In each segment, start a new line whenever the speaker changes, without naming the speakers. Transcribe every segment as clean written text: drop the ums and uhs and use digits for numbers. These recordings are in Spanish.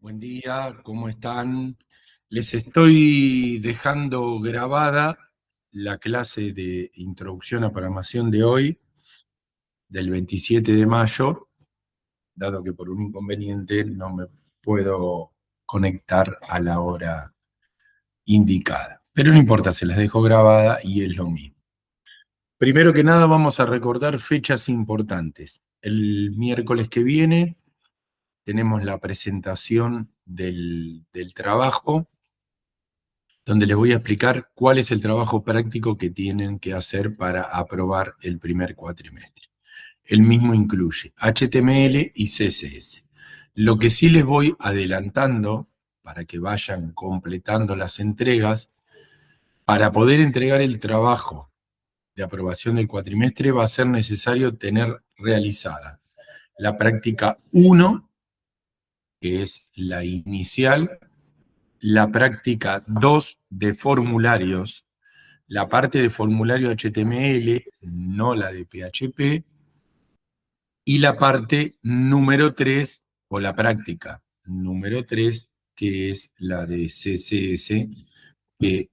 Buen día, ¿cómo están? Les estoy dejando grabada la clase de introducción a programación de hoy, del 27 de mayo, dado que por un inconveniente no me puedo conectar a la hora indicada. Pero no importa, se las dejo grabada y es lo mismo. Primero que nada vamos a recordar fechas importantes. El miércoles que viene tenemos la presentación del trabajo, donde les voy a explicar cuál es el trabajo práctico que tienen que hacer para aprobar el primer cuatrimestre. El mismo incluye HTML y CSS. Lo que sí les voy adelantando, para que vayan completando las entregas, para poder entregar el trabajo de aprobación del cuatrimestre va a ser necesario tener realizada la práctica 1, que es la inicial, la práctica 2 de formularios, la parte de formulario HTML, no la de PHP, y la parte número 3, o la práctica número 3, que es la de CSS, que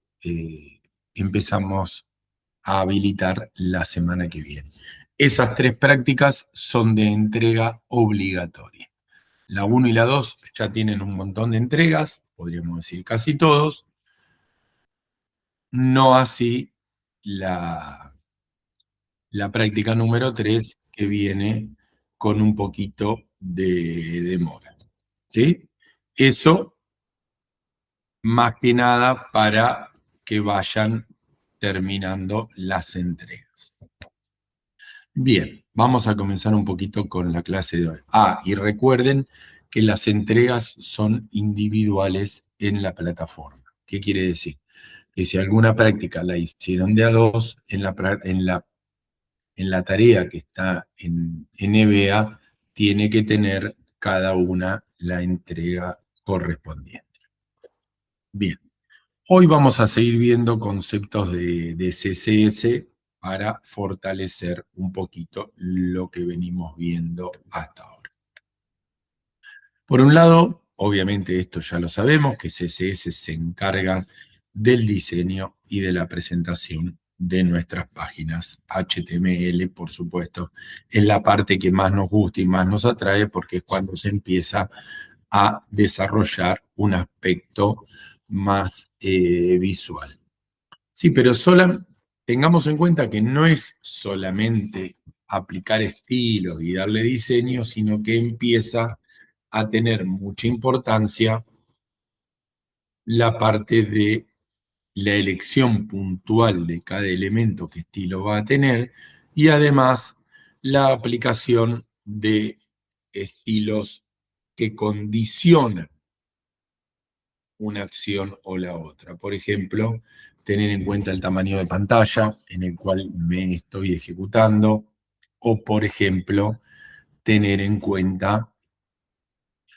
empezamos a habilitar la semana que viene. Esas 3 prácticas son de entrega obligatoria. La 1 y la 2 ya tienen un montón de entregas, podríamos decir casi todos, no así la práctica número 3, que viene con un poquito de demora. ¿Sí? Eso más que nada para que vayan terminando las entregas. Bien, vamos a comenzar un poquito con la clase de hoy. Y recuerden que las entregas son individuales en la plataforma. ¿Qué quiere decir? Que si alguna práctica la hicieron de a dos, en la tarea que está en EBA, tiene que tener cada una la entrega correspondiente. Bien, hoy vamos a seguir viendo conceptos de CSS para fortalecer un poquito lo que venimos viendo hasta ahora. Por un lado, obviamente esto ya lo sabemos, que CSS se encarga del diseño y de la presentación de nuestras páginas. HTML, por supuesto, es la parte que más nos gusta y más nos atrae, porque es cuando se empieza a desarrollar un aspecto más visual. Sí, pero tengamos en cuenta que no es solamente aplicar estilos y darle diseño, sino que empieza a tener mucha importancia la parte de la elección puntual de cada elemento que estilo va a tener, y además la aplicación de estilos que condicionan una acción o la otra. Por ejemplo, tener en cuenta el tamaño de pantalla en el cual me estoy ejecutando, o por ejemplo, tener en cuenta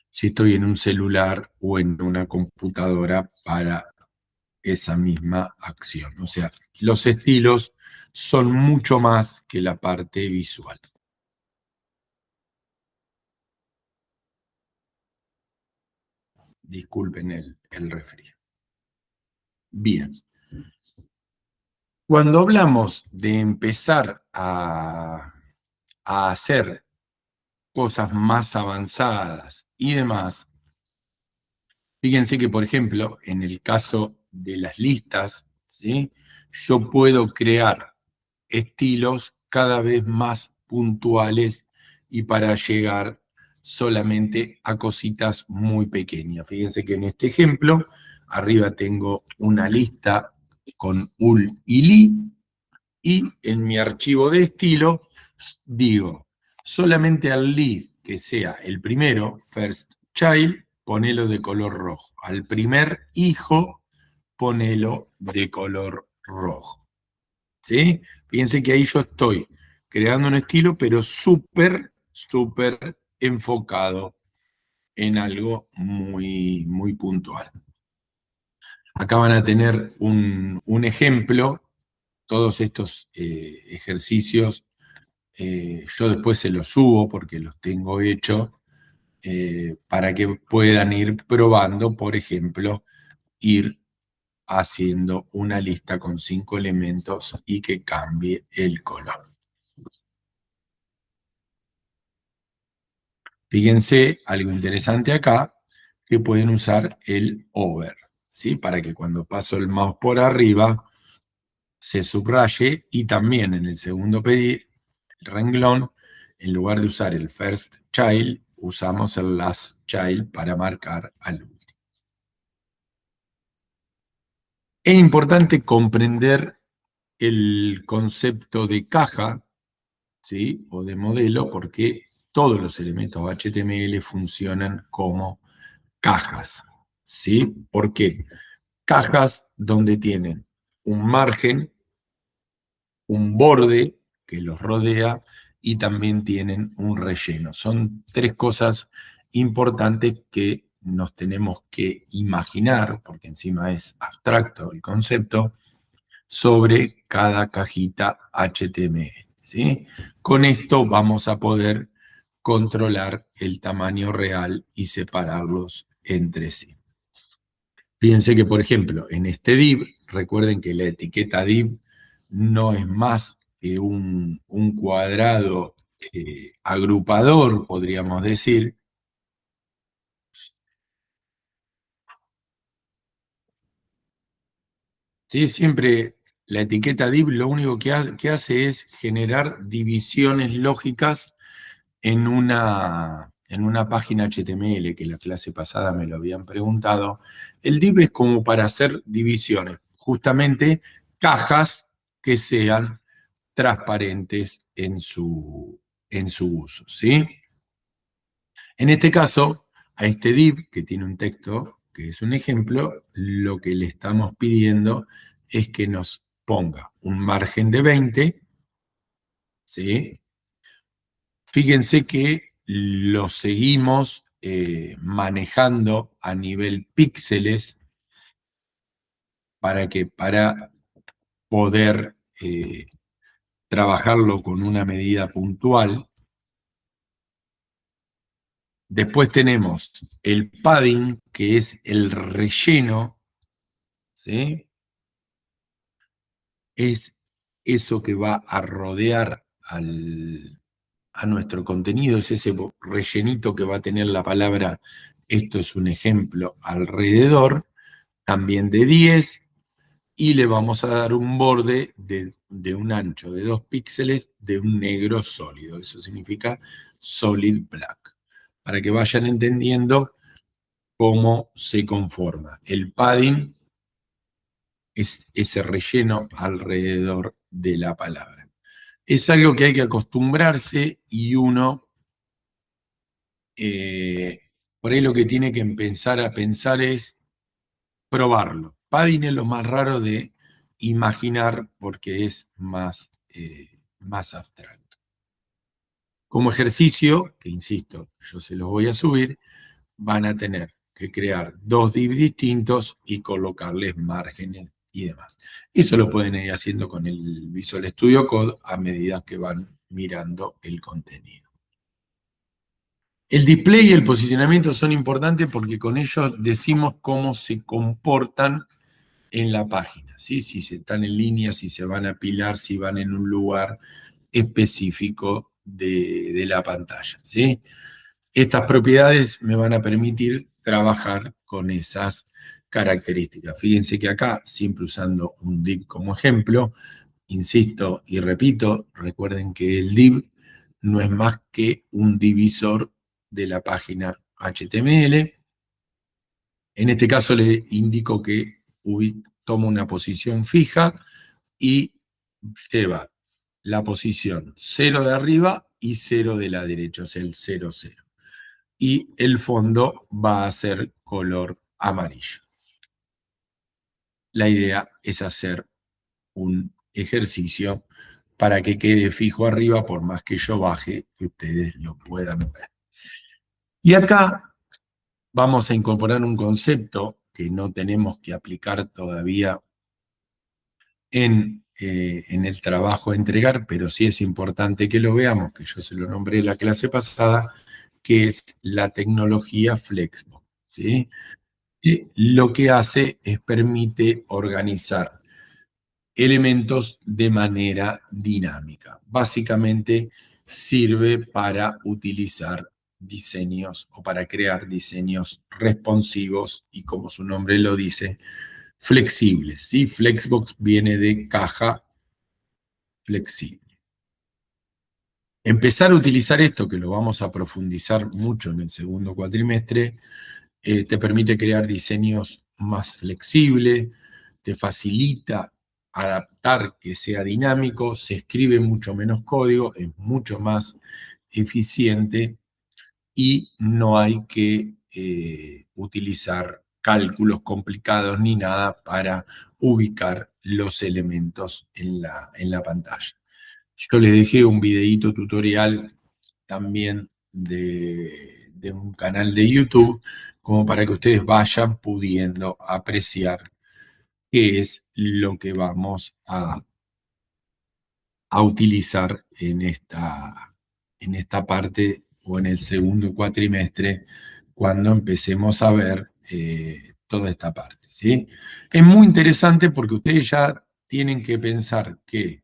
si estoy en un celular o en una computadora para esa misma acción. O sea, los estilos son mucho más que la parte visual. Disculpen el resfrío. Bien. Cuando hablamos de empezar a hacer cosas más avanzadas y demás, fíjense que, por ejemplo, en el caso de las listas, ¿sí?, yo puedo crear estilos cada vez más puntuales y para llegar solamente a cositas muy pequeñas. Fíjense que en este ejemplo, arriba tengo una lista con ul y li, y en mi archivo de estilo digo, solamente al lead que sea el primero, first child, ponelo de color rojo. Al primer hijo, ponelo de color rojo. ¿Sí? Fíjense que ahí yo estoy creando un estilo, pero súper enfocado en algo muy, muy puntual. Acá van a tener un ejemplo. Todos estos ejercicios yo después se los subo porque los tengo hechos para que puedan ir probando, por ejemplo, ir haciendo una lista con 5 elementos y que cambie el color. Fíjense algo interesante acá, que pueden usar el over, ¿sí? Para que cuando paso el mouse por arriba se subraye, y también en el segundo renglón, en lugar de usar el first child, usamos el last child para marcar al último. Es importante comprender el concepto de caja, ¿sí? O de modelo, porque todos los elementos HTML funcionan como cajas, ¿sí? ¿Por qué? Cajas donde tienen un margen, un borde que los rodea y también tienen un relleno. Son 3 cosas importantes que nos tenemos que imaginar, porque encima es abstracto el concepto, sobre cada cajita HTML, ¿sí? Con esto vamos a poder controlar el tamaño real y separarlos entre sí. Fíjense que, por ejemplo, en este div, recuerden que la etiqueta div no es más que un cuadrado agrupador, podríamos decir. ¿Sí? Siempre la etiqueta div lo único que hace es generar divisiones lógicas en una página HTML, que la clase pasada me lo habían preguntado. El div es como para hacer divisiones, justamente cajas que sean transparentes en su uso, ¿sí? En este caso, a este div, que tiene un texto, que es un ejemplo, lo que le estamos pidiendo es que nos ponga un margen de 20, ¿sí? Fíjense que lo seguimos manejando a nivel píxeles para poder trabajarlo con una medida puntual. Después tenemos el padding, que es el relleno, ¿sí? Es eso que va a rodear a nuestro contenido, es ese rellenito que va a tener la palabra, esto es un ejemplo, alrededor, también de 10, y le vamos a dar un borde de un ancho de 2 píxeles de un negro sólido. Eso significa solid black. Para que vayan entendiendo cómo se conforma. El padding es ese relleno alrededor de la palabra. Es algo que hay que acostumbrarse, y uno, por ahí lo que tiene que empezar a pensar es probarlo. Padding es lo más raro de imaginar porque es más abstracto. Como ejercicio, que insisto, yo se los voy a subir, van a tener que crear 2 divs distintos y colocarles márgenes y demás. Eso lo pueden ir haciendo con el Visual Studio Code a medida que van mirando el contenido. El display y el posicionamiento son importantes porque con ellos decimos cómo se comportan en la página, ¿sí? Si se están en línea, si se van a apilar, si van en un lugar específico de la pantalla, ¿sí? Estas propiedades me van a permitir trabajar con esas características. Fíjense que acá, siempre usando un div como ejemplo, insisto y repito, recuerden que el div no es más que un divisor de la página HTML. En este caso le indico que toma una posición fija y lleva la posición 0 de arriba y 0 de la derecha, o sea, el 0, 0. Y el fondo va a ser color amarillo. La idea es hacer un ejercicio para que quede fijo arriba, por más que yo baje, que ustedes lo puedan ver. Y acá vamos a incorporar un concepto que no tenemos que aplicar todavía en el trabajo a entregar, pero sí es importante que lo veamos, que yo se lo nombré la clase pasada, que es la tecnología Flexbox, ¿sí? Y lo que hace es permite organizar elementos de manera dinámica. Básicamente sirve para utilizar diseños o para crear diseños responsivos y, como su nombre lo dice, flexibles, ¿sí? Flexbox viene de caja flexible. Empezar a utilizar esto, que lo vamos a profundizar mucho en el segundo cuatrimestre, te permite crear diseños más flexibles, te facilita adaptar que sea dinámico, se escribe mucho menos código, es mucho más eficiente y no hay que utilizar cálculos complicados ni nada para ubicar los elementos en la pantalla. Yo les dejé un videíto tutorial también de un canal de YouTube, como para que ustedes vayan pudiendo apreciar qué es lo que vamos a utilizar en esta parte o en el segundo cuatrimestre, cuando empecemos a ver toda esta parte, ¿sí? Es muy interesante porque ustedes ya tienen que pensar que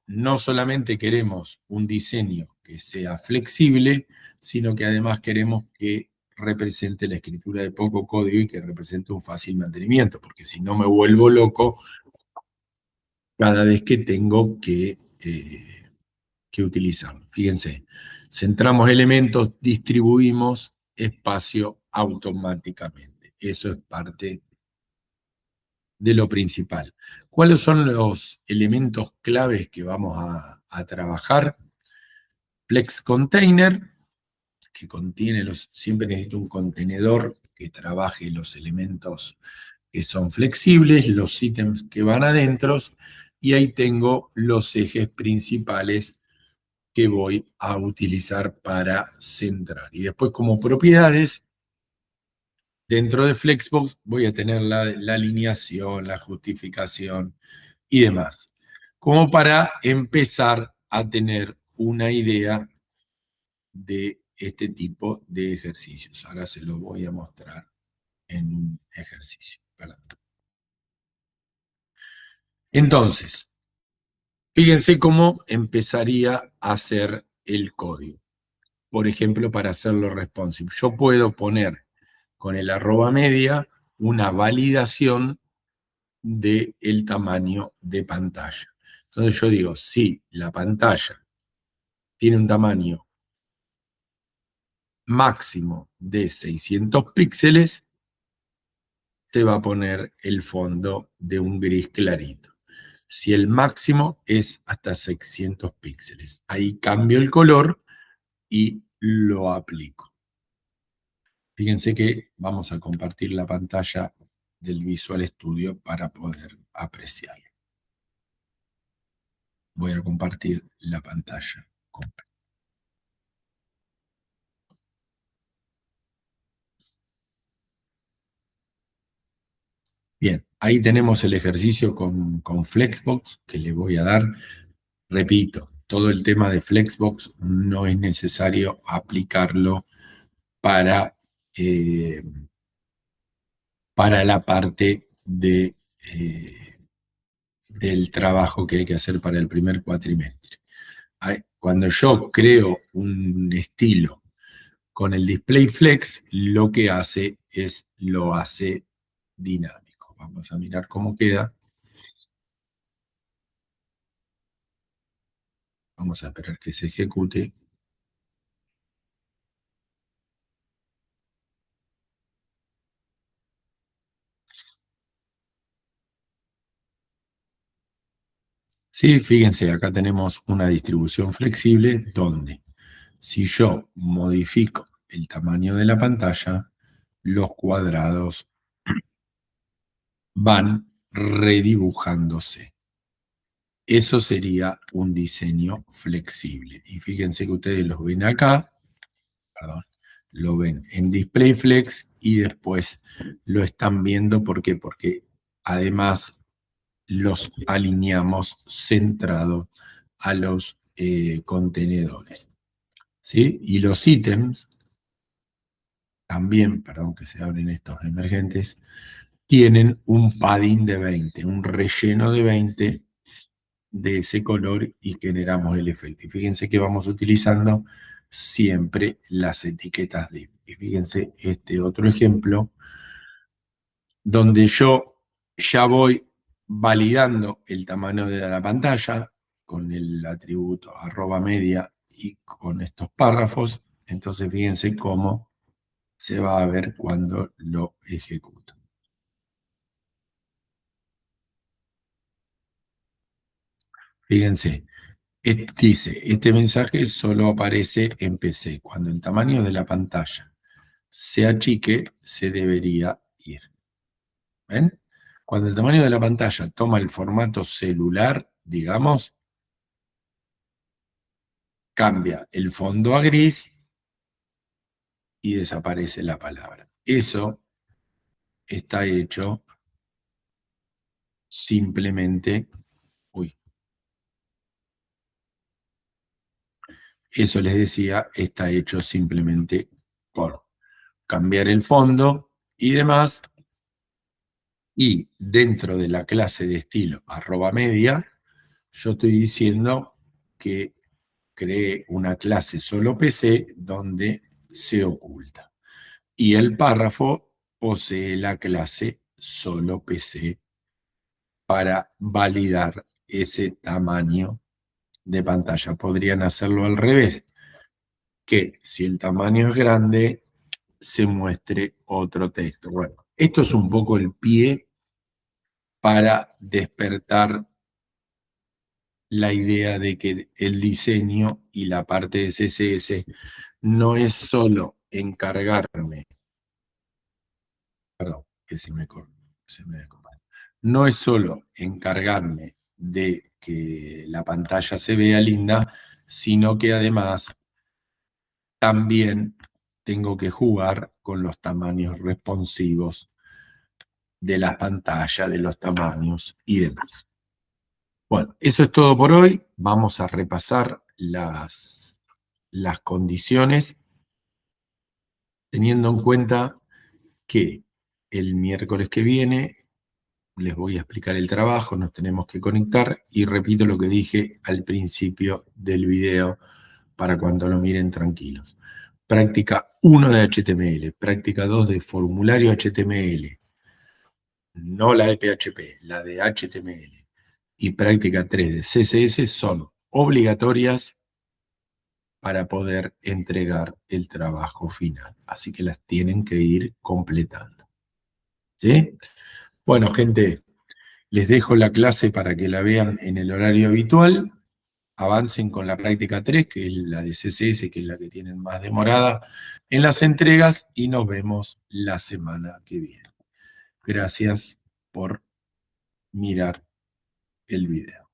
no solamente queremos un diseño que sea flexible, sino que además queremos que represente la escritura de poco código y que represente un fácil mantenimiento, porque si no me vuelvo loco cada vez que tengo que utilizarlo. Fíjense, centramos elementos, distribuimos espacio automáticamente. Eso es parte de lo principal. ¿Cuáles son los elementos claves que vamos a trabajar? Plex Container, que contiene siempre necesito un contenedor que trabaje los elementos que son flexibles, los ítems que van adentro, y ahí tengo los ejes principales que voy a utilizar para centrar. Y después, como propiedades, dentro de Flexbox voy a tener la alineación, la justificación y demás, como para empezar a tener una idea de este tipo de ejercicios. Ahora se los voy a mostrar en un ejercicio. Perdón. Entonces, fíjense cómo empezaría a hacer el código. Por ejemplo, para hacerlo responsive. Yo puedo poner con el @media una validación del tamaño de pantalla. Entonces yo digo, si la pantalla tiene un tamaño máximo de 600 píxeles, se va a poner el fondo de un gris clarito. Si el máximo es hasta 600 píxeles, ahí cambio el color y lo aplico. Fíjense que vamos a compartir la pantalla del Visual Studio para poder apreciarlo. Voy a compartir la pantalla completa. Bien, ahí tenemos el ejercicio con Flexbox que le voy a dar. Repito, todo el tema de Flexbox no es necesario aplicarlo para, eh, para la parte del trabajo que hay que hacer para el primer cuatrimestre. Cuando yo creo un estilo con el display flex, lo que hace es lo hace dinámico. Vamos a mirar cómo queda. Vamos a esperar que se ejecute. Sí, fíjense, acá tenemos una distribución flexible donde si yo modifico el tamaño de la pantalla, los cuadrados van redibujándose. Eso sería un diseño flexible. Y fíjense que ustedes los ven acá, perdón, lo ven en Display Flex y después lo están viendo. ¿Por qué? Porque además los alineamos centrados a los contenedores. ¿sí? Y los ítems, también, perdón que se abren estos emergentes, tienen un padding de 20, un relleno de 20 de ese color y generamos el efecto. Y fíjense que vamos utilizando siempre las etiquetas div. Y fíjense este otro ejemplo donde yo ya voy validando el tamaño de la pantalla con el atributo @media y con estos párrafos. Entonces fíjense cómo se va a ver cuando lo ejecuto. Fíjense, dice, este mensaje solo aparece en PC. Cuando el tamaño de la pantalla se achique, se debería ir. ¿Ven? Cuando el tamaño de la pantalla toma el formato celular, digamos, cambia el fondo a gris y desaparece la palabra. Eso está hecho simplemente, uy, eso les decía, está hecho simplemente por cambiar el fondo y demás. Y dentro de la clase de estilo @media, yo estoy diciendo que cree una clase solo PC donde se oculta. Y el párrafo posee la clase solo PC para validar ese tamaño de pantalla. Podrían hacerlo al revés, que si el tamaño es grande, se muestre otro texto. Bueno, esto es un poco el pie para despertar la idea de que el diseño y la parte de CSS no es solo encargarme, perdón, que se me descompone. No es solo encargarme de que la pantalla se vea linda, sino que además también tengo que jugar con los tamaños responsivos de la pantalla, de los tamaños y demás. Bueno, eso es todo por hoy. Vamos a repasar las condiciones, teniendo en cuenta que el miércoles que viene les voy a explicar el trabajo, nos tenemos que conectar y repito lo que dije al principio del video para cuando lo miren tranquilos. Práctica 1 de HTML, práctica 2 de formulario HTML, no la de PHP, la de HTML, y práctica 3 de CSS son obligatorias para poder entregar el trabajo final. Así que las tienen que ir completando. ¿Sí? Bueno, gente, les dejo la clase para que la vean en el horario habitual. Avancen con la práctica 3, que es la de CSS, que es la que tienen más demorada en las entregas, y nos vemos la semana que viene. Gracias por mirar el video.